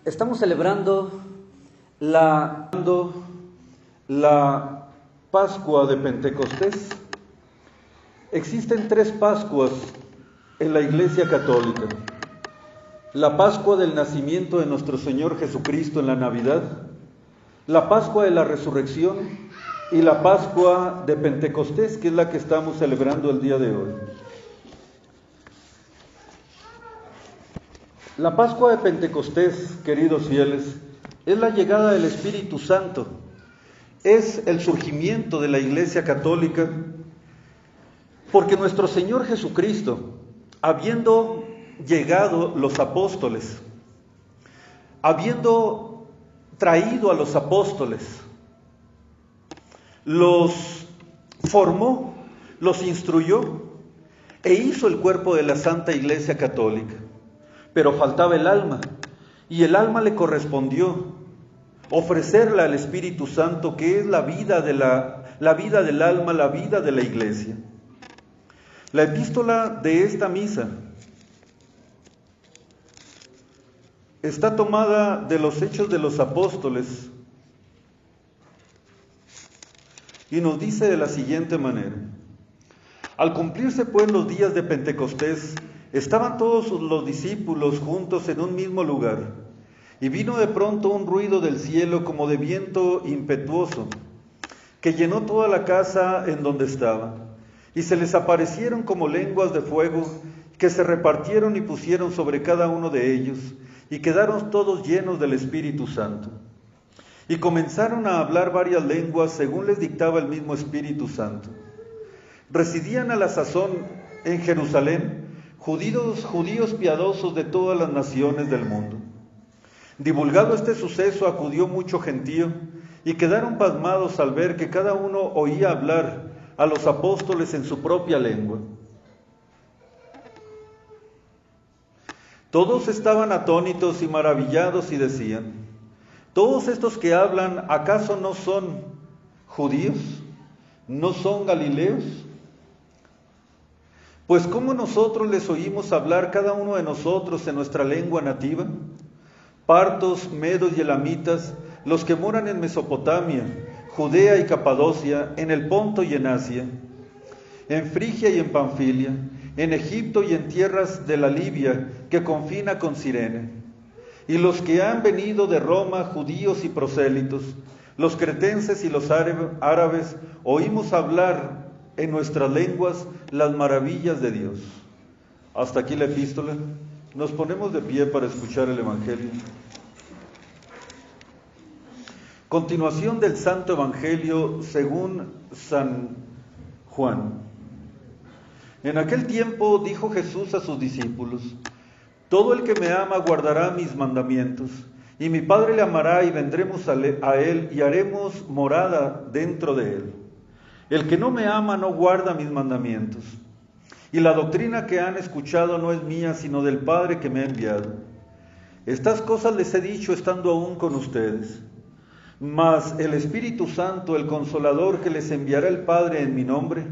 Estamos celebrando la Pascua de Pentecostés. Existen 3 Pascuas en la Iglesia Católica. La Pascua del nacimiento de nuestro Señor Jesucristo en la Navidad, la Pascua de la Resurrección y la Pascua de Pentecostés, que es la que estamos celebrando el día de hoy. La Pascua de Pentecostés, queridos fieles, es la llegada del Espíritu Santo, es el surgimiento de la Iglesia Católica, porque nuestro Señor Jesucristo, habiendo llegado los apóstoles, habiendo traído a los apóstoles, los formó, los instruyó e hizo el cuerpo de la Santa Iglesia Católica. Pero faltaba el alma, y el alma le correspondió ofrecerla al Espíritu Santo, que es la vida del alma, la vida de la Iglesia. La epístola de esta misa está tomada de los Hechos de los Apóstoles y nos dice de la siguiente manera: al cumplirse pues los días de Pentecostés, estaban todos los discípulos juntos en un mismo lugar, y vino de pronto un ruido del cielo como de viento impetuoso, que llenó toda la casa en donde estaban, y se les aparecieron como lenguas de fuego, que se repartieron y pusieron sobre cada uno de ellos, y quedaron todos llenos del Espíritu Santo. Y comenzaron a hablar varias lenguas según les dictaba el mismo Espíritu Santo. Residían a la sazón en Jerusalén judíos piadosos de todas las naciones del mundo. Divulgado este suceso, acudió mucho gentío, y quedaron pasmados al ver que cada uno oía hablar a los apóstoles en su propia lengua. Todos estaban atónitos y maravillados y decían: ¿todos estos que hablan, acaso no son judíos? ¿No son galileos? Pues ¿cómo nosotros les oímos hablar cada uno de nosotros en nuestra lengua nativa? Partos, medos y elamitas, los que moran en Mesopotamia, Judea y Capadocia, en el Ponto y en Asia, en Frigia y en Panfilia, en Egipto y en tierras de la Libia, que confina con Cirene, y los que han venido de Roma, judíos y prosélitos, los cretenses y los árabes, oímos hablar en nuestras lenguas las maravillas de Dios. Hasta aquí la epístola. Nos ponemos de pie para escuchar el Evangelio. Continuación del Santo Evangelio según San Juan. En aquel tiempo dijo Jesús a sus discípulos: todo el que me ama guardará mis mandamientos, y mi Padre le amará, y vendremos a él y haremos morada dentro de él. El que no me ama no guarda mis mandamientos. Y la doctrina que han escuchado no es mía, sino del Padre que me ha enviado. Estas cosas les he dicho estando aún con ustedes. Mas el Espíritu Santo, el Consolador que les enviará el Padre en mi nombre,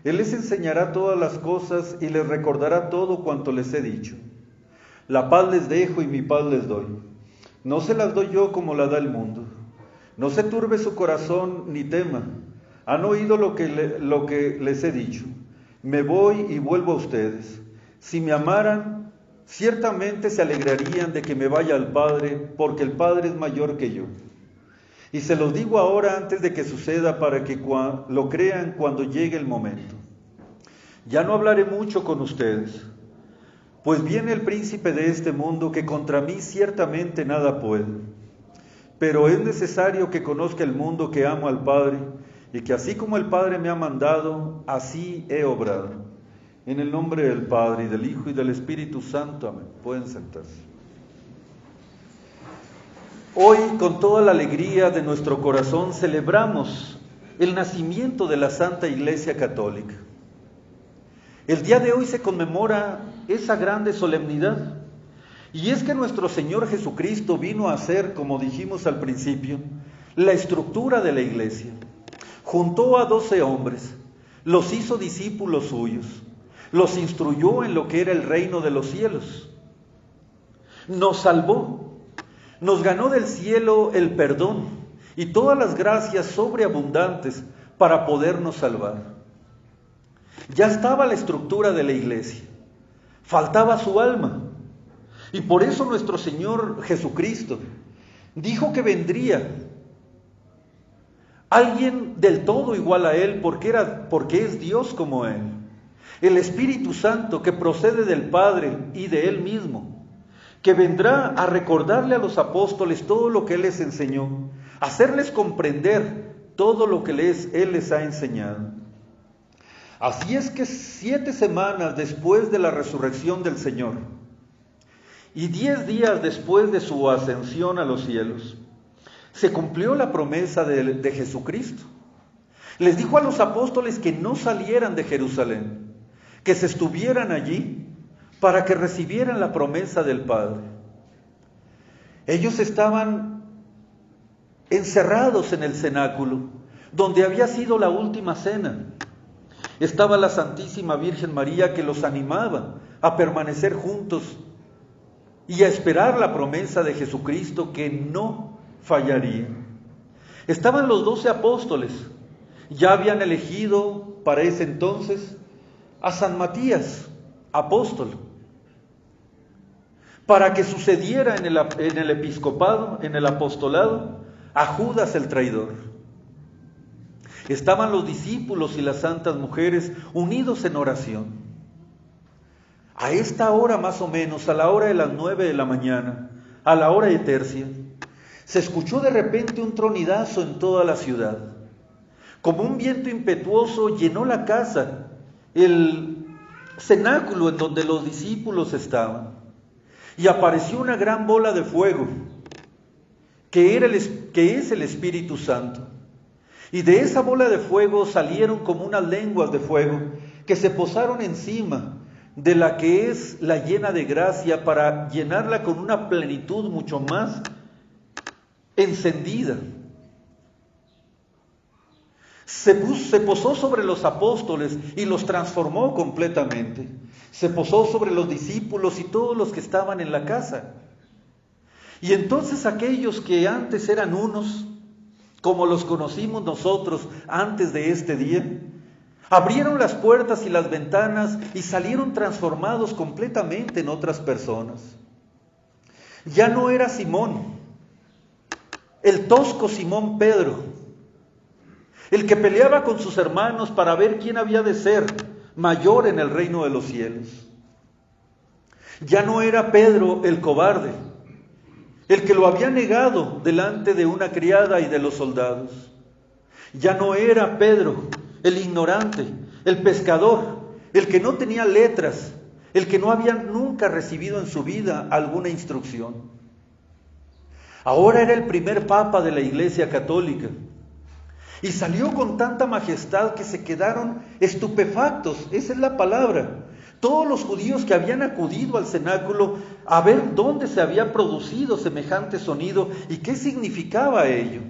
Él les enseñará todas las cosas y les recordará todo cuanto les he dicho. La paz les dejo y mi paz les doy. No se las doy yo como la da el mundo. No se turbe su corazón ni tema. Han oído lo que les he dicho. Me voy y vuelvo a ustedes. Si me amaran, ciertamente se alegrarían de que me vaya al Padre, porque el Padre es mayor que yo. Y se los digo ahora antes de que suceda, para que lo crean cuando llegue el momento. Ya no hablaré mucho con ustedes, pues viene el príncipe de este mundo, que contra mí ciertamente nada puede. Pero es necesario que conozca el mundo que amo al Padre, y que así como el Padre me ha mandado, así he obrado. En el nombre del Padre, y del Hijo, y del Espíritu Santo. Amén. Pueden sentarse. Hoy, con toda la alegría de nuestro corazón, celebramos el nacimiento de la Santa Iglesia Católica. El día de hoy se conmemora esa grande solemnidad. Y es que nuestro Señor Jesucristo vino a ser, como dijimos al principio, la estructura de la Iglesia. Juntó a 12 hombres, los hizo discípulos suyos, los instruyó en lo que era el reino de los cielos. Nos salvó, nos ganó del cielo el perdón y todas las gracias sobreabundantes para podernos salvar. Ya estaba la estructura de la iglesia, faltaba su alma. Y por eso nuestro Señor Jesucristo dijo que vendría alguien del todo igual a Él, porque es Dios como Él. El Espíritu Santo que procede del Padre y de Él mismo, que vendrá a recordarle a los apóstoles todo lo que Él les enseñó, hacerles comprender todo lo que Él les ha enseñado. Así es que 7 semanas después de la resurrección del Señor y 10 días después de su ascensión a los cielos, se cumplió la promesa de Jesucristo. Les dijo a los apóstoles que no salieran de Jerusalén, que se estuvieran allí para que recibieran la promesa del Padre. Ellos estaban encerrados en el cenáculo, donde había sido la última cena. Estaba la Santísima Virgen María que los animaba a permanecer juntos y a esperar la promesa de Jesucristo que no fallaría. Estaban los 12 apóstoles, ya habían elegido para ese entonces a San Matías, apóstol, para que sucediera en el episcopado, en el apostolado, a Judas el traidor. Estaban los discípulos y las santas mujeres unidos en oración. A esta hora más o menos, a la hora de las 9 de la mañana, a la hora de tercia, se escuchó de repente un tronidazo en toda la ciudad. Como un viento impetuoso llenó la casa, el cenáculo en donde los discípulos estaban, y apareció una gran bola de fuego, que es el Espíritu Santo. Y de esa bola de fuego salieron como unas lenguas de fuego que se posaron encima de la que es la llena de gracia para llenarla con una plenitud mucho más encendida. Se posó sobre los apóstoles y los transformó completamente. Se posó sobre los discípulos y todos los que estaban en la casa. Y entonces aquellos que antes eran unos, como los conocimos nosotros antes de este día, abrieron las puertas y las ventanas y salieron transformados completamente en otras personas. Ya no era Simón, el tosco Simón Pedro, el que peleaba con sus hermanos para ver quién había de ser mayor en el reino de los cielos. Ya no era Pedro el cobarde, el que lo había negado delante de una criada y de los soldados. Ya no era Pedro el ignorante, el pescador, el que no tenía letras, el que no había nunca recibido en su vida alguna instrucción. Ahora era el primer papa de la Iglesia Católica y salió con tanta majestad que se quedaron estupefactos, esa es la palabra. Todos los judíos que habían acudido al cenáculo a ver dónde se había producido semejante sonido y qué significaba ello.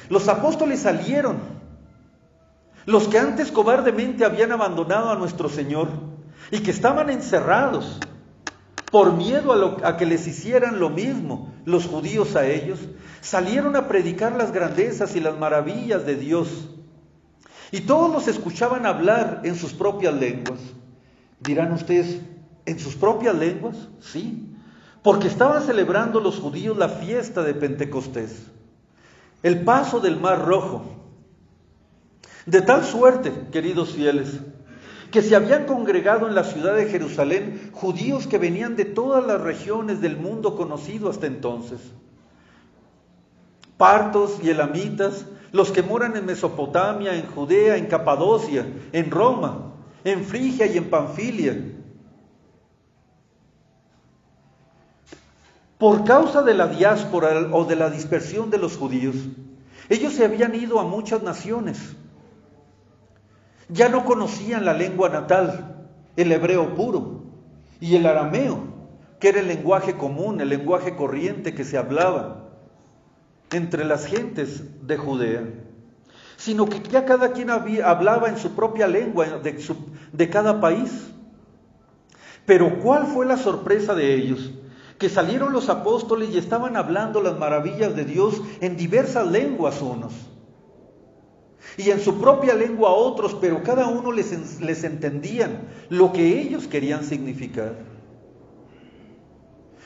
Los apóstoles salieron, los que antes cobardemente habían abandonado a nuestro Señor y que estaban encerrados por miedo a que les hicieran lo mismo los judíos a ellos, salieron a predicar las grandezas y las maravillas de Dios. Y todos los escuchaban hablar en sus propias lenguas. Dirán ustedes, ¿en sus propias lenguas? Sí, porque estaban celebrando los judíos la fiesta de Pentecostés, el paso del Mar Rojo. De tal suerte, queridos fieles, que se habían congregado en la ciudad de Jerusalén judíos que venían de todas las regiones del mundo conocido hasta entonces. Partos y elamitas, los que moran en Mesopotamia, en Judea, en Capadocia, en Roma, en Frigia y en Panfilia. Por causa de la diáspora o de la dispersión de los judíos, ellos se habían ido a muchas naciones. Ya no conocían la lengua natal, el hebreo puro, y el arameo, que era el lenguaje común, el lenguaje corriente que se hablaba entre las gentes de Judea, sino que ya cada quien hablaba en su propia lengua de cada país. Pero ¿cuál fue la sorpresa de ellos? que salieron los apóstoles y estaban hablando las maravillas de Dios en diversas lenguas unos, y en su propia lengua otros, pero cada uno les entendían lo que ellos querían significar.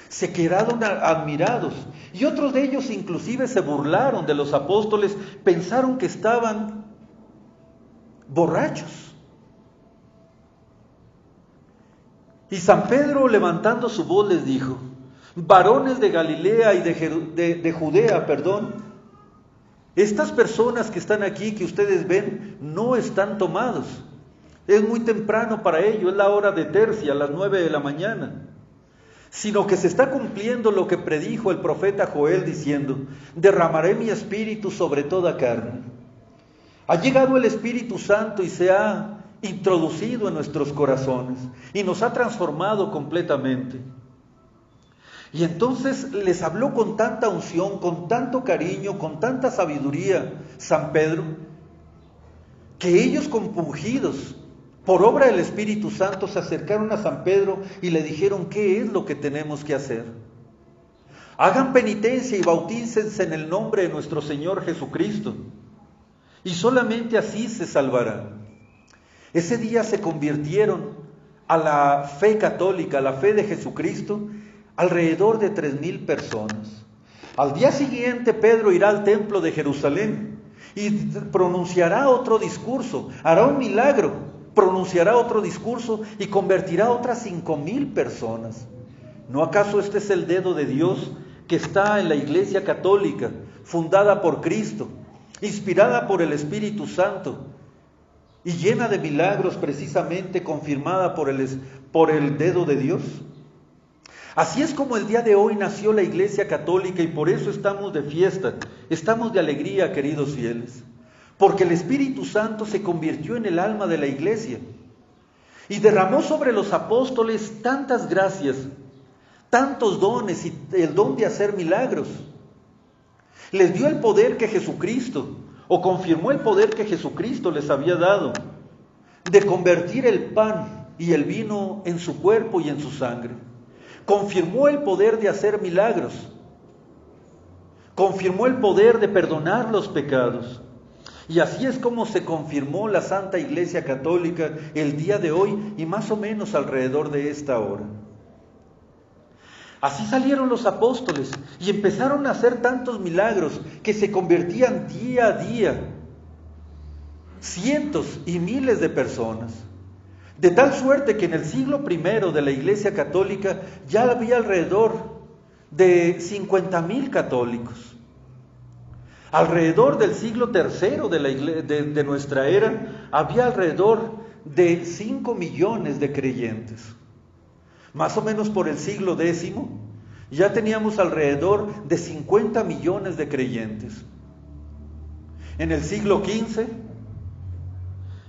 Se quedaron admirados, y otros de ellos inclusive se burlaron de los apóstoles, pensaron que estaban borrachos. Y San Pedro, levantando su voz, les dijo: varones de Galilea y de Judea, estas personas que están aquí, que ustedes ven, no están tomados. Es muy temprano para ello, es la hora de tercia, a las 9 de la mañana. Sino que se está cumpliendo lo que predijo el profeta Joel, diciendo: derramaré mi espíritu sobre toda carne. Ha llegado el Espíritu Santo y se ha introducido en nuestros corazones y nos ha transformado completamente. Y entonces les habló con tanta unción, con tanto cariño, con tanta sabiduría San Pedro, que ellos, compungidos por obra del Espíritu Santo, se acercaron a San Pedro y le dijeron: ¿qué es lo que tenemos que hacer? Hagan penitencia y bautícense en el nombre de nuestro Señor Jesucristo, y solamente así se salvarán. Ese día se convirtieron a la fe católica, a la fe de Jesucristo, alrededor de 3,000 personas. Al día siguiente Pedro irá al templo de Jerusalén y pronunciará otro discurso, hará un milagro, pronunciará otro discurso y convertirá a otras 5,000 personas. ¿No acaso este es el dedo de Dios que está en la Iglesia Católica, fundada por Cristo, inspirada por el Espíritu Santo y llena de milagros, precisamente confirmada por el dedo de Dios? Así es como el día de hoy nació la Iglesia Católica, y por eso estamos de fiesta, estamos de alegría, queridos fieles, porque el Espíritu Santo se convirtió en el alma de la Iglesia y derramó sobre los apóstoles tantas gracias, tantos dones y el don de hacer milagros. Les dio el poder que Jesucristo, o confirmó el poder que Jesucristo les había dado, de convertir el pan y el vino en su cuerpo y en su sangre. Confirmó el poder de hacer milagros. Confirmó el poder de perdonar los pecados. Y así es como se confirmó la Santa Iglesia Católica el día de hoy, y más o menos alrededor de esta hora. Así salieron los apóstoles y empezaron a hacer tantos milagros que se convertían día a día cientos y miles de personas. De tal suerte que en el siglo I de la Iglesia Católica ya había alrededor de 50,000 católicos. Alrededor del siglo III de nuestra era había alrededor de 5 millones de creyentes. Más o menos por el siglo X ya teníamos alrededor de 50 millones de creyentes. En el siglo XV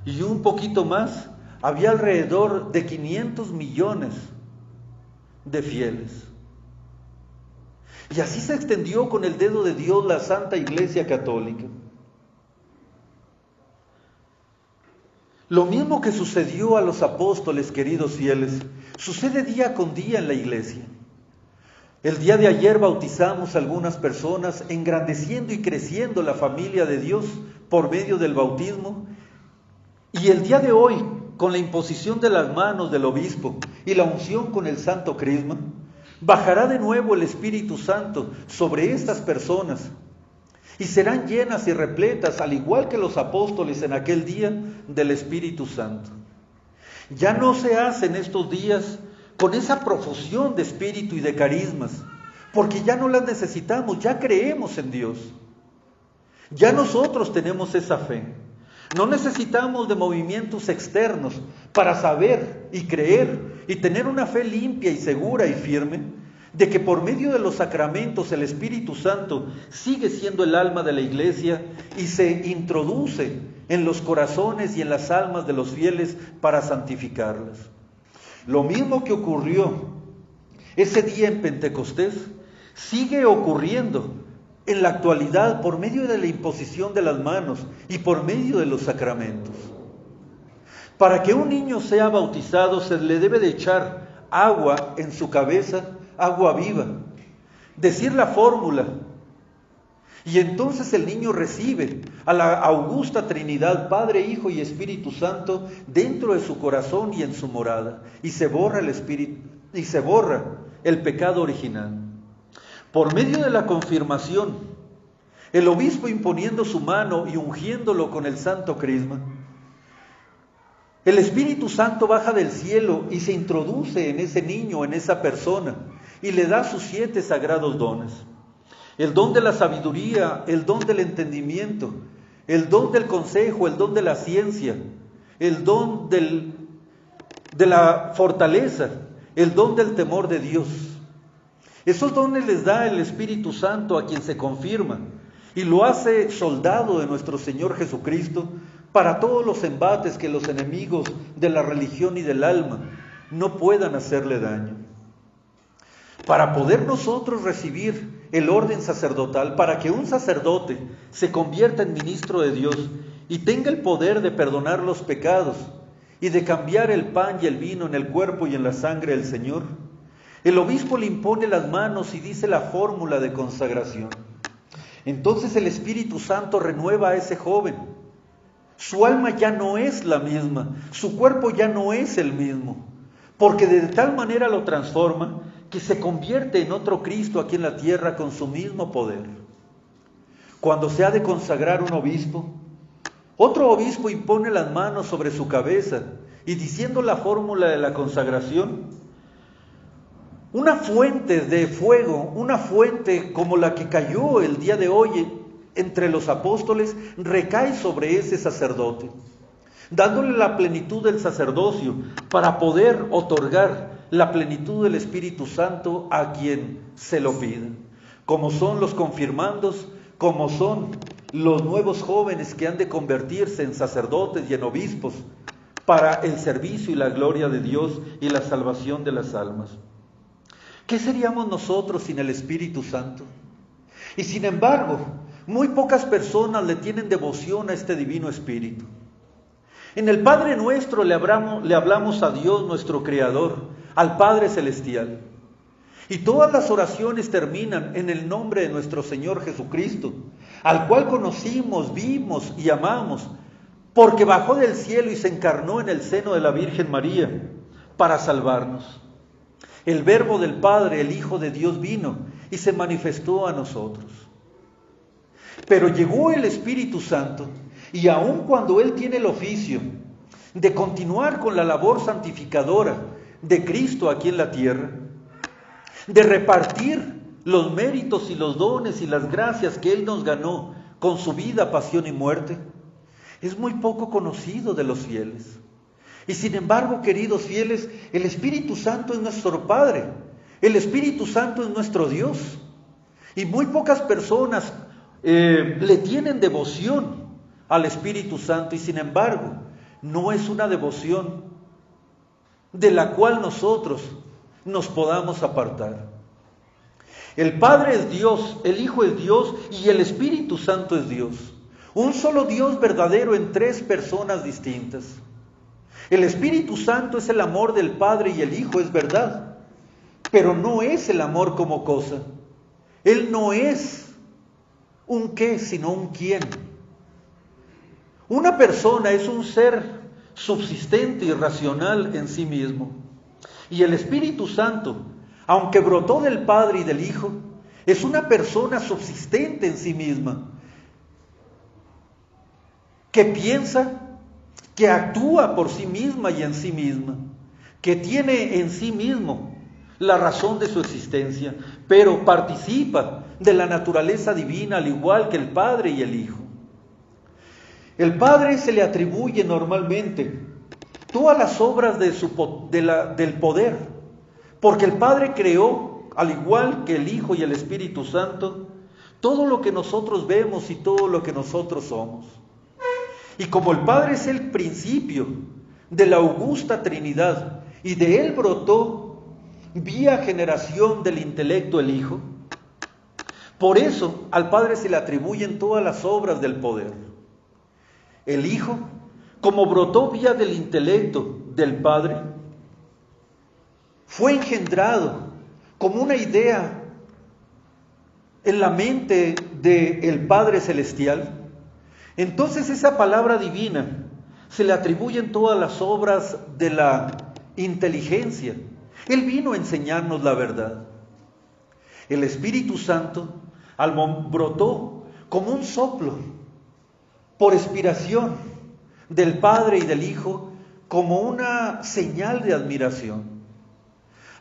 y un poquito más, había alrededor de 500 millones de fieles. Y así se extendió con el dedo de Dios la Santa Iglesia Católica. Lo mismo que sucedió a los apóstoles, queridos fieles, sucede día con día en la iglesia. El día de ayer bautizamos a algunas personas, engrandeciendo y creciendo la familia de Dios por medio del bautismo. Y el día de hoy, con la imposición de las manos del obispo y la unción con el santo crisma, bajará de nuevo el Espíritu Santo sobre estas personas y serán llenas y repletas, al igual que los apóstoles en aquel día, del Espíritu Santo. Ya no se hace en estos días con esa profusión de espíritu y de carismas, porque ya no las necesitamos, ya creemos en Dios. Ya nosotros tenemos esa fe. No necesitamos de movimientos externos para saber y creer y tener una fe limpia y segura y firme de que por medio de los sacramentos el Espíritu Santo sigue siendo el alma de la iglesia y se introduce en los corazones y en las almas de los fieles para santificarlas. Lo mismo que ocurrió ese día en Pentecostés sigue ocurriendo en la actualidad por medio de la imposición de las manos y por medio de los sacramentos. Para que un niño sea bautizado se le debe de echar agua en su cabeza agua viva, decir la fórmula. Y entonces el niño recibe a la augusta Trinidad, Padre, Hijo y Espíritu Santo, dentro de su corazón y en su morada, y se borra el espíritu, y se borra el pecado original. Por medio de la confirmación, el obispo imponiendo su mano y ungiéndolo con el santo crisma, el Espíritu Santo baja del cielo y se introduce en ese niño, en esa persona, y le da sus 7 sagrados dones. El don de la sabiduría, el don del entendimiento, el don del consejo, el don de la ciencia, el don de la fortaleza, el don del temor de Dios. Esos dones les da el Espíritu Santo a quien se confirma y lo hace soldado de nuestro Señor Jesucristo para todos los embates que los enemigos de la religión y del alma no puedan hacerle daño. Para poder nosotros recibir el orden sacerdotal, para que un sacerdote se convierta en ministro de Dios y tenga el poder de perdonar los pecados y de cambiar el pan y el vino en el cuerpo y en la sangre del Señor, el obispo le impone las manos y dice la fórmula de consagración. Entonces el Espíritu Santo renueva a ese joven. Su alma ya no es la misma, su cuerpo ya no es el mismo, porque de tal manera lo transforma que se convierte en otro Cristo aquí en la tierra con su mismo poder. Cuando se ha de consagrar un obispo, otro obispo impone las manos sobre su cabeza y diciendo la fórmula de la consagración, una fuente de fuego, una fuente como la que cayó el día de hoy entre los apóstoles, recae sobre ese sacerdote, dándole la plenitud del sacerdocio para poder otorgar la plenitud del Espíritu Santo a quien se lo pida, como son los confirmandos, como son los nuevos jóvenes que han de convertirse en sacerdotes y en obispos para el servicio y la gloria de Dios y la salvación de las almas. ¿Qué seríamos nosotros sin el Espíritu Santo? Y sin embargo, muy pocas personas le tienen devoción a este Divino Espíritu. En el Padre Nuestro le hablamos a Dios nuestro Creador, al Padre Celestial. Y todas las oraciones terminan en el nombre de nuestro Señor Jesucristo, al cual conocimos, vimos y amamos, porque bajó del cielo y se encarnó en el seno de la Virgen María para salvarnos. El Verbo del Padre, el Hijo de Dios, vino y se manifestó a nosotros. Pero llegó el Espíritu Santo, y aun cuando Él tiene el oficio de continuar con la labor santificadora de Cristo aquí en la tierra, de repartir los méritos y los dones y las gracias que Él nos ganó con su vida, pasión y muerte, es muy poco conocido de los fieles. Y sin embargo, queridos fieles, el Espíritu Santo es nuestro Padre, el Espíritu Santo es nuestro Dios, y muy pocas personas le tienen devoción al Espíritu Santo, y sin embargo, no es una devoción de la cual nosotros nos podamos apartar. El Padre es Dios, el Hijo es Dios y el Espíritu Santo es Dios. Un solo Dios verdadero en 3 personas distintas. El Espíritu Santo es el amor del Padre y el Hijo, es verdad, pero no es el amor como cosa. Él no es un qué, sino un quién. Una persona es un ser subsistente y racional en sí mismo. Y el Espíritu Santo, aunque brotó del Padre y del Hijo, es una persona subsistente en sí misma, que piensa, que actúa por sí misma y en sí misma, que tiene en sí mismo la razón de su existencia, pero participa de la naturaleza divina al igual que el Padre y el Hijo. El Padre se le atribuye normalmente todas las obras del poder, porque el Padre creó, al igual que el Hijo y el Espíritu Santo, todo lo que nosotros vemos y todo lo que nosotros somos. Y como el Padre es el principio de la augusta Trinidad, y de Él brotó vía generación del intelecto el Hijo, por eso al Padre se le atribuyen todas las obras del poder. El Hijo, como brotó vía del intelecto del Padre, fue engendrado como una idea en la mente del Padre Celestial, entonces esa palabra divina se le atribuyen todas las obras de la inteligencia. Él vino a enseñarnos la verdad. El Espíritu Santo brotó como un soplo, por inspiración del Padre y del Hijo, como una señal de admiración.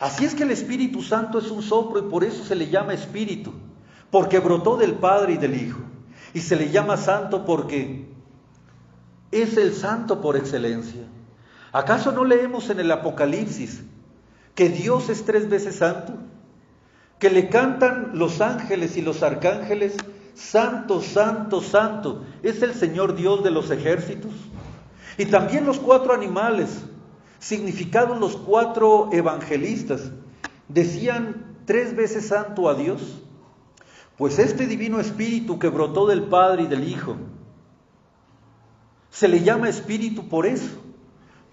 Así es que el Espíritu Santo es un soplo y por eso se le llama Espíritu, porque brotó del Padre y del Hijo. Y se le llama Santo porque es el Santo por excelencia. ¿Acaso no leemos en el Apocalipsis que Dios es 3 veces santo? Que le cantan los ángeles y los arcángeles: Santo, Santo, Santo, es el Señor Dios de los ejércitos. Y también los 4 animales, significados los 4 evangelistas, decían 3 veces santo a Dios. Pues este divino Espíritu que brotó del Padre y del Hijo, se le llama Espíritu por eso,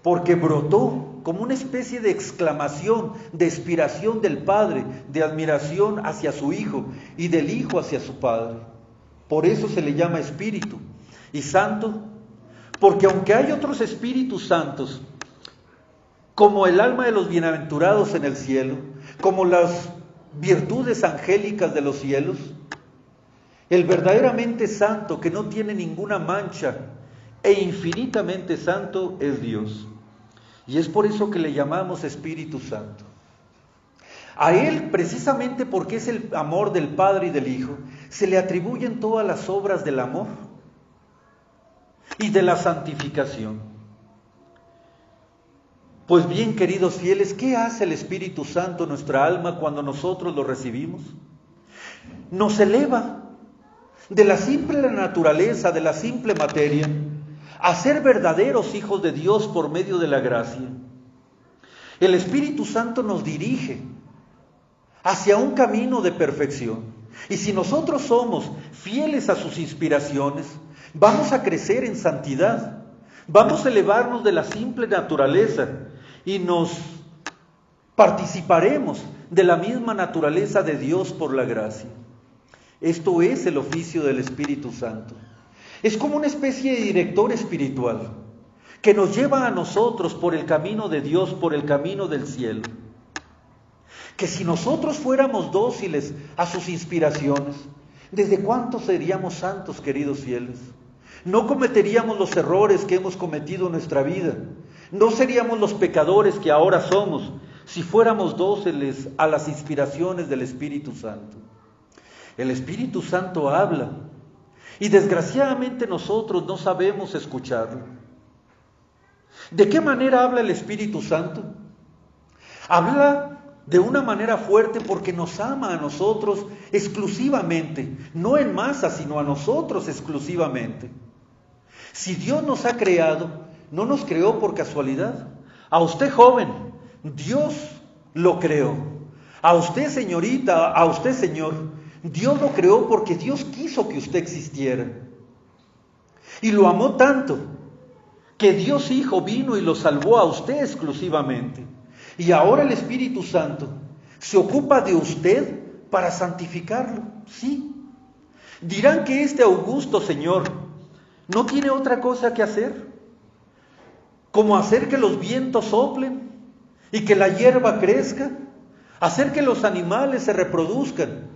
porque brotó como una especie de exclamación, de inspiración del Padre, de admiración hacia su Hijo y del Hijo hacia su Padre. Por eso se le llama Espíritu. Y Santo, porque aunque hay otros Espíritus Santos, como el alma de los bienaventurados en el cielo, como las virtudes angélicas de los cielos, el verdaderamente santo, que no tiene ninguna mancha e infinitamente santo, es Dios. Y es por eso que le llamamos Espíritu Santo. A Él, precisamente porque es el amor del Padre y del Hijo, se le atribuyen todas las obras del amor y de la santificación. Pues bien, queridos fieles, ¿qué hace el Espíritu Santo en nuestra alma cuando nosotros lo recibimos? Nos eleva de la simple naturaleza, de la simple materia, a ser verdaderos hijos de Dios por medio de la gracia. El Espíritu Santo nos dirige hacia un camino de perfección. Y si nosotros somos fieles a sus inspiraciones, vamos a crecer en santidad, vamos a elevarnos de la simple naturaleza y nos participaremos de la misma naturaleza de Dios por la gracia. Esto es el oficio del Espíritu Santo. Es como una especie de director espiritual que nos lleva a nosotros por el camino de Dios, por el camino del cielo. Que si nosotros fuéramos dóciles a sus inspiraciones, ¿desde cuánto seríamos santos, queridos fieles? No cometeríamos los errores que hemos cometido en nuestra vida. No seríamos los pecadores que ahora somos si fuéramos dóciles a las inspiraciones del Espíritu Santo. El Espíritu Santo habla y desgraciadamente nosotros no sabemos escucharlo. ¿De qué manera habla el Espíritu Santo? Habla de una manera fuerte porque nos ama a nosotros exclusivamente, no en masa, sino a nosotros exclusivamente. Si Dios nos ha creado, no nos creó por casualidad. A usted, joven, Dios lo creó. A usted, señorita, a usted, señor, Dios lo creó porque Dios quiso que usted existiera. Y lo amó tanto que Dios Hijo vino y lo salvó a usted exclusivamente. Y ahora el Espíritu Santo se ocupa de usted para santificarlo. Sí. Dirán que este augusto Señor no tiene otra cosa que hacer, como hacer que los vientos soplen y que la hierba crezca, hacer que los animales se reproduzcan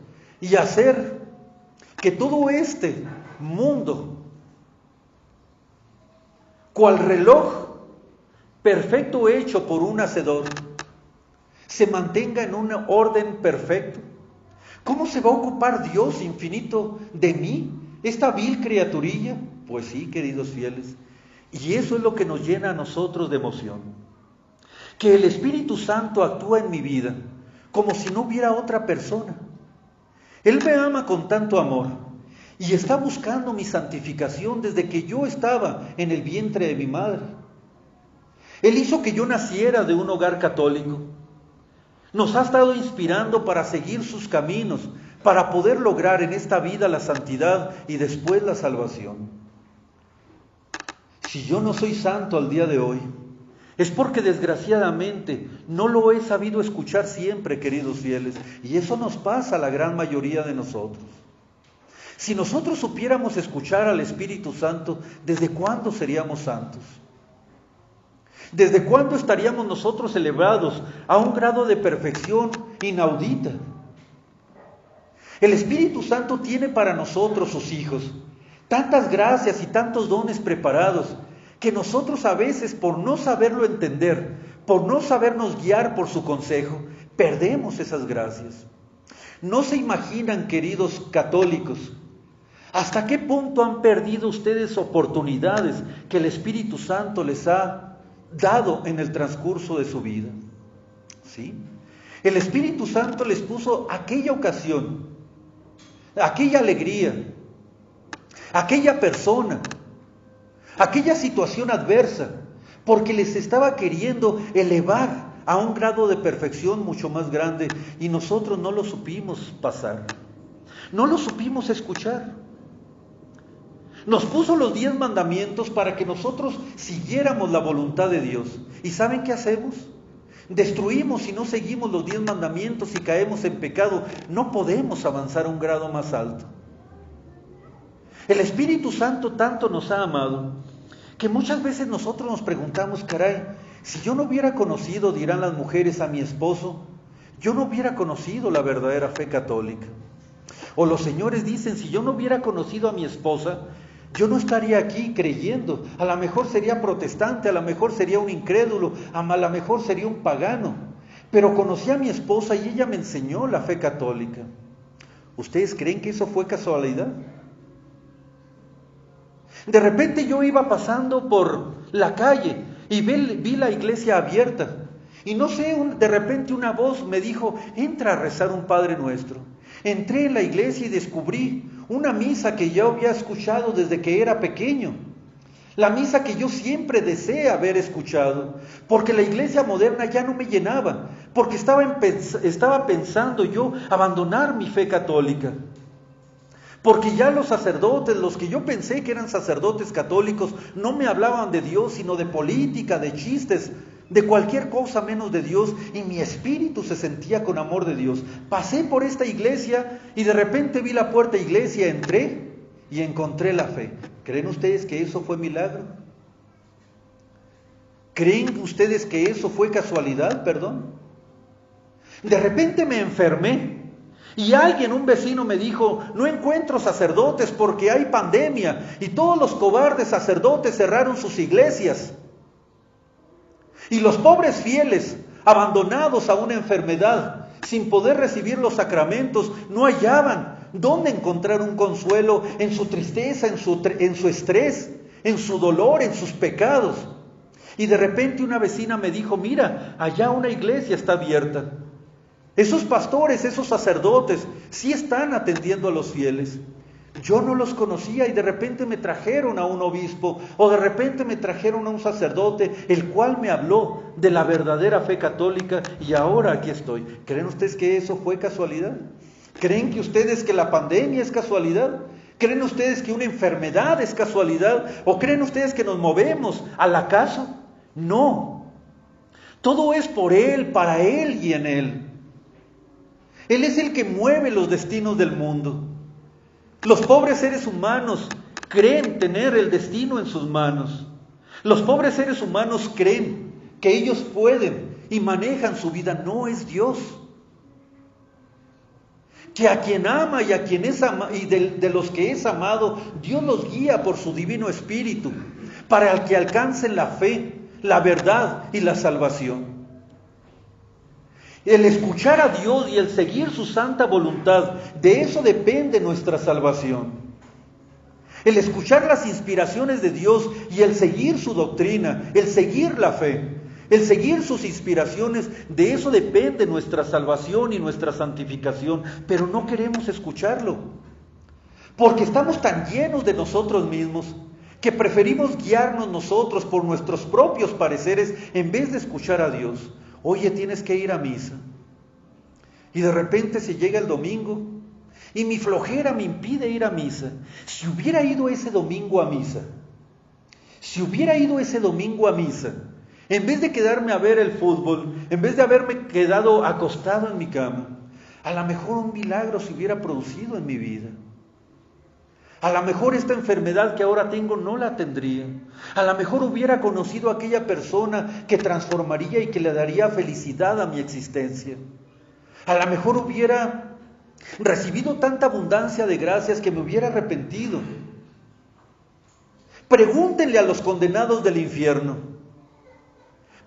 y hacer que todo este mundo, cual reloj perfecto hecho por un hacedor, se mantenga en un orden perfecto. ¿Cómo se va a ocupar Dios infinito de mí, esta vil criaturilla? Pues sí, queridos fieles, y eso es lo que nos llena a nosotros de emoción. Que el Espíritu Santo actúa en mi vida como si no hubiera otra persona. Él me ama con tanto amor y está buscando mi santificación desde que yo estaba en el vientre de mi madre. Él hizo que yo naciera de un hogar católico. Nos ha estado inspirando para seguir sus caminos, para poder lograr en esta vida la santidad y después la salvación. Si yo no soy santo al día de hoy, Es porque desgraciadamente no lo he sabido escuchar siempre, queridos fieles, y eso nos pasa a la gran mayoría de nosotros. Si nosotros supiéramos escuchar al Espíritu Santo, ¿desde cuándo seríamos santos? ¿Desde cuándo estaríamos nosotros elevados a un grado de perfección inaudita? El Espíritu Santo tiene para nosotros, sus hijos, tantas gracias y tantos dones preparados, que nosotros a veces, por no saberlo entender, por no sabernos guiar por su consejo, perdemos esas gracias. No se imaginan, queridos católicos, hasta qué punto han perdido ustedes oportunidades que el Espíritu Santo les ha dado en el transcurso de su vida. ¿Sí? El Espíritu Santo les puso aquella ocasión, aquella alegría, aquella persona, aquella situación adversa, porque les estaba queriendo elevar a un grado de perfección mucho más grande, y nosotros no lo supimos pasar, no lo supimos escuchar. Nos puso los 10 mandamientos para que nosotros siguiéramos la voluntad de Dios. ¿Y saben qué hacemos? Destruimos y no seguimos los 10 mandamientos y caemos en pecado. No podemos avanzar a un grado más alto. El Espíritu Santo tanto nos ha amado que muchas veces nosotros nos preguntamos, caray, si yo no hubiera conocido, dirán las mujeres, a mi esposo, yo no hubiera conocido la verdadera fe católica. O los señores dicen, si yo no hubiera conocido a mi esposa, yo no estaría aquí creyendo. A lo mejor sería protestante, a lo mejor sería un incrédulo, a lo mejor sería un pagano. Pero conocí a mi esposa y ella me enseñó la fe católica. ¿Ustedes creen que eso fue casualidad? De repente yo iba pasando por la calle y vi la iglesia abierta. Y no sé, de repente una voz me dijo, entra a rezar un Padre Nuestro. Entré en la iglesia y descubrí una misa que yo había escuchado desde que era pequeño. La misa que yo siempre deseé haber escuchado, porque la iglesia moderna ya no me llenaba, porque estaba pensando yo abandonar mi fe católica. Porque ya los sacerdotes, los que yo pensé que eran sacerdotes católicos, no me hablaban de Dios, sino de política, de chistes, de cualquier cosa menos de Dios, y mi espíritu se sentía con amor de Dios. Pasé por esta iglesia y de repente vi la puerta iglesia, entré y encontré la fe. ¿Creen ustedes que eso fue milagro? ¿Creen ustedes que eso fue casualidad? Perdón. De repente me enfermé. Y un vecino me dijo, no encuentro sacerdotes porque hay pandemia y todos los cobardes sacerdotes cerraron sus iglesias. Y los pobres fieles, abandonados a una enfermedad, sin poder recibir los sacramentos, no hallaban dónde encontrar un consuelo en su tristeza, en su estrés, en su dolor, en sus pecados. Y de repente una vecina me dijo, mira, allá una iglesia está abierta. Esos pastores, esos sacerdotes, sí están atendiendo a los fieles. Yo no los conocía y de repente me trajeron a un obispo o de repente me trajeron a un sacerdote, el cual me habló de la verdadera fe católica y ahora aquí estoy. ¿Creen ustedes que eso fue casualidad? ¿Creen que ustedes que la pandemia es casualidad? ¿Creen ustedes que una enfermedad es casualidad? ¿O creen ustedes que nos movemos al acaso? No. Todo es por Él, para Él y en Él. Él es el que mueve los destinos del mundo. Los pobres seres humanos creen tener el destino en sus manos. Los pobres seres humanos creen que ellos pueden y manejan su vida. No es Dios. Que a quien ama y a quien es amado, y de los que es amado, Dios los guía por su divino espíritu para que alcancen la fe, la verdad y la salvación. El escuchar a Dios y el seguir su santa voluntad, de eso depende nuestra salvación. El escuchar las inspiraciones de Dios y el seguir su doctrina, el seguir la fe, el seguir sus inspiraciones, de eso depende nuestra salvación y nuestra santificación. Pero no queremos escucharlo, porque estamos tan llenos de nosotros mismos que preferimos guiarnos nosotros por nuestros propios pareceres en vez de escuchar a Dios. Oye, tienes que ir a misa. Y de repente se llega el domingo y mi flojera me impide ir a misa. Si hubiera ido ese domingo a misa, En vez de quedarme a ver el fútbol, en vez de haberme quedado acostado en mi cama, a lo mejor un milagro se hubiera producido en mi vida. A lo mejor esta enfermedad que ahora tengo no la tendría. A lo mejor hubiera conocido a aquella persona que transformaría y que le daría felicidad a mi existencia. A lo mejor hubiera recibido tanta abundancia de gracias que me hubiera arrepentido. Pregúntenle a los condenados del infierno.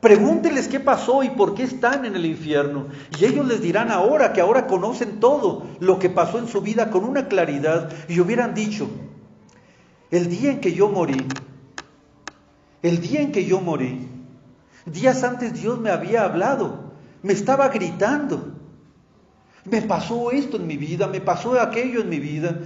Pregúntenles qué pasó y por qué están en el infierno. Y ellos les dirán ahora, que ahora conocen todo lo que pasó en su vida con una claridad. Y hubieran dicho, el día en que yo morí, días antes Dios me había hablado, me estaba gritando. Me pasó esto en mi vida, me pasó aquello en mi vida.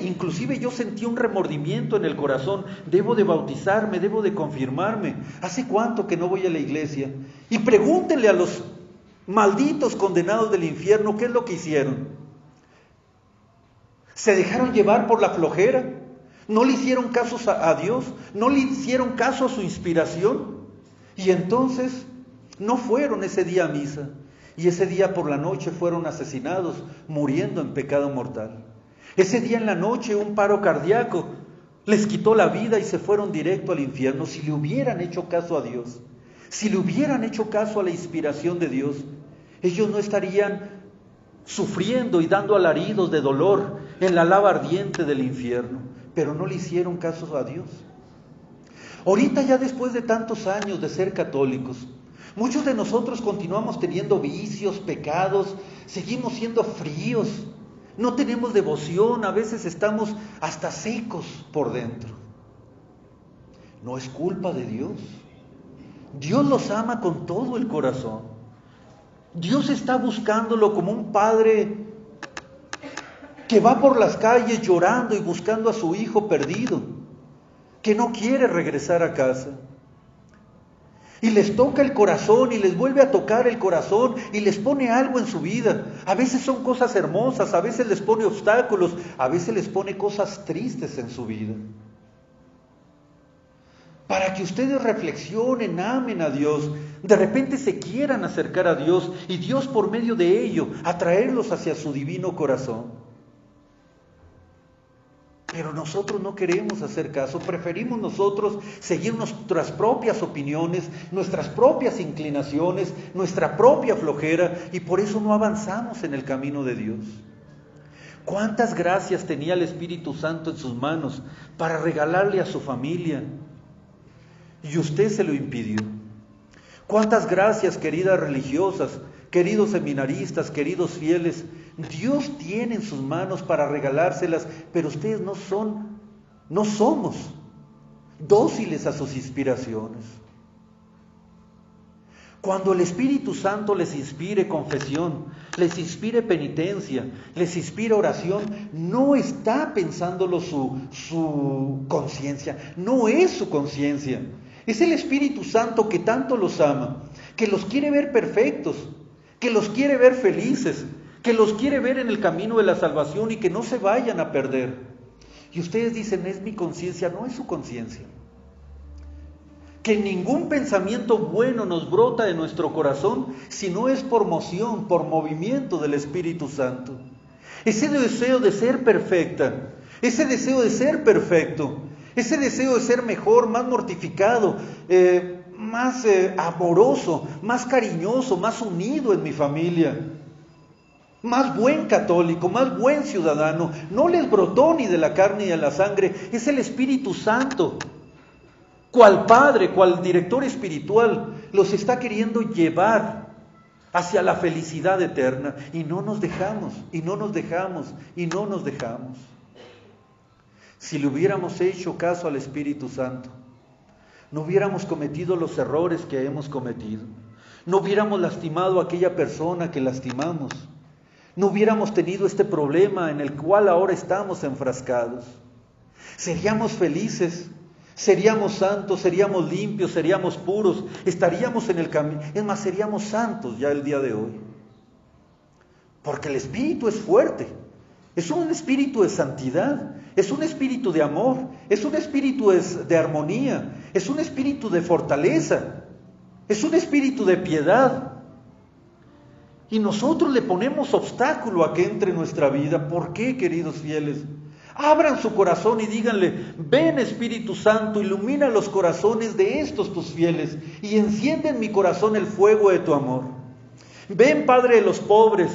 Inclusive yo sentí un remordimiento en el corazón. Debo de bautizarme, debo de confirmarme. ¿Hace cuánto que no voy a la iglesia? Y pregúntenle a los malditos condenados del infierno qué es lo que hicieron. ¿Se dejaron llevar por la flojera? ¿No le hicieron caso a Dios? ¿No le hicieron caso a su inspiración? Y entonces no fueron ese día a misa. Y ese día por la noche fueron asesinados, muriendo en pecado mortal. Ese día en la noche un paro cardíaco les quitó la vida y se fueron directo al infierno. Si le hubieran hecho caso a Dios, si le hubieran hecho caso a la inspiración de Dios, ellos no estarían sufriendo y dando alaridos de dolor en la lava ardiente del infierno. Pero no le hicieron caso a Dios. Ahorita ya después de tantos años de ser católicos, muchos de nosotros continuamos teniendo vicios, pecados, seguimos siendo fríos, no tenemos devoción, a veces estamos hasta secos por dentro. No es culpa de Dios. Dios los ama con todo el corazón. Dios está buscándolo como un padre que va por las calles llorando y buscando a su hijo perdido, que no quiere regresar a casa. Y les toca el corazón y les vuelve a tocar el corazón y les pone algo en su vida. A veces son cosas hermosas, a veces les pone obstáculos, a veces les pone cosas tristes en su vida. Para que ustedes reflexionen, amen a Dios, de repente se quieran acercar a Dios y Dios por medio de ello atraerlos hacia su divino corazón. Pero nosotros no queremos hacer caso, preferimos nosotros seguir nuestras propias opiniones, nuestras propias inclinaciones, nuestra propia flojera, y por eso no avanzamos en el camino de Dios. ¿Cuántas gracias tenía el Espíritu Santo en sus manos para regalarle a su familia? Y usted se lo impidió. ¿Cuántas gracias, queridas religiosas, queridos seminaristas, queridos fieles, Dios tiene en sus manos para regalárselas, pero ustedes no somos dóciles a sus inspiraciones? Cuando el Espíritu Santo les inspire confesión, les inspire penitencia, les inspire oración, no está pensándolo su conciencia, no es su conciencia. Es el Espíritu Santo que tanto los ama, que los quiere ver perfectos, que los quiere ver felices, que los quiere ver en el camino de la salvación y que no se vayan a perder. Y ustedes dicen, es mi conciencia, no es su conciencia. Que ningún pensamiento bueno nos brota de nuestro corazón si no es por moción, por movimiento del Espíritu Santo. Ese deseo de ser perfecta, ese deseo de ser perfecto, ese deseo de ser mejor, más mortificado, más amoroso, más cariñoso, más unido en mi familia, más buen católico, más buen ciudadano, no les brotó ni de la carne ni de la sangre, es el Espíritu Santo. Cual Padre, cual director espiritual, los está queriendo llevar hacia la felicidad eterna. Y no nos dejamos, y no nos dejamos, y no nos dejamos. Si le hubiéramos hecho caso al Espíritu Santo, no hubiéramos cometido los errores que hemos cometido. No hubiéramos lastimado a aquella persona que lastimamos. No hubiéramos tenido este problema en el cual ahora estamos enfrascados. Seríamos felices. Seríamos santos, seríamos limpios, seríamos puros, estaríamos en el camino, es más, seríamos santos ya el día de hoy. Porque el Espíritu es fuerte, es un espíritu de santidad, es un espíritu de amor, es un espíritu de armonía, es un espíritu de fortaleza. Es un espíritu de piedad. Y nosotros le ponemos obstáculo a que entre en nuestra vida. ¿Por qué, queridos fieles? Abran su corazón y díganle: ven, Espíritu Santo, ilumina los corazones de estos tus fieles y enciende en mi corazón el fuego de tu amor. Ven, Padre de los pobres,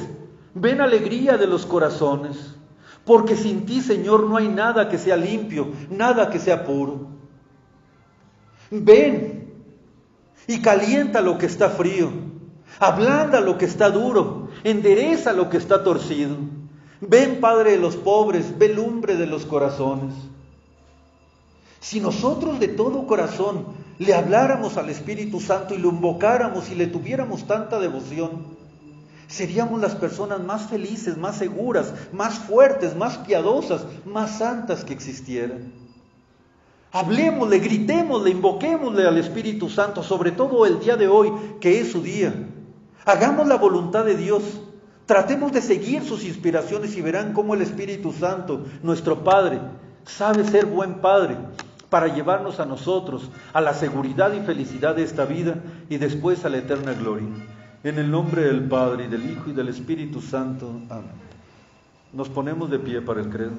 ven, alegría de los corazones, porque sin ti, Señor, no hay nada que sea limpio, nada que sea puro. Ven y calienta lo que está frío, ablanda lo que está duro, endereza lo que está torcido. Ven, Padre de los pobres, ve, lumbre de los corazones. Si nosotros de todo corazón le habláramos al Espíritu Santo y lo invocáramos y le tuviéramos tanta devoción, seríamos las personas más felices, más seguras, más fuertes, más piadosas, más santas que existieran. Hablemosle, gritémosle, invoquémosle al Espíritu Santo, sobre todo el día de hoy, que es su día. Hagamos la voluntad de Dios. Tratemos de seguir sus inspiraciones y verán cómo el Espíritu Santo, nuestro Padre, sabe ser buen Padre para llevarnos a nosotros a la seguridad y felicidad de esta vida y después a la eterna gloria. En el nombre del Padre, y del Hijo, y del Espíritu Santo. Amén. Nos ponemos de pie para el credo.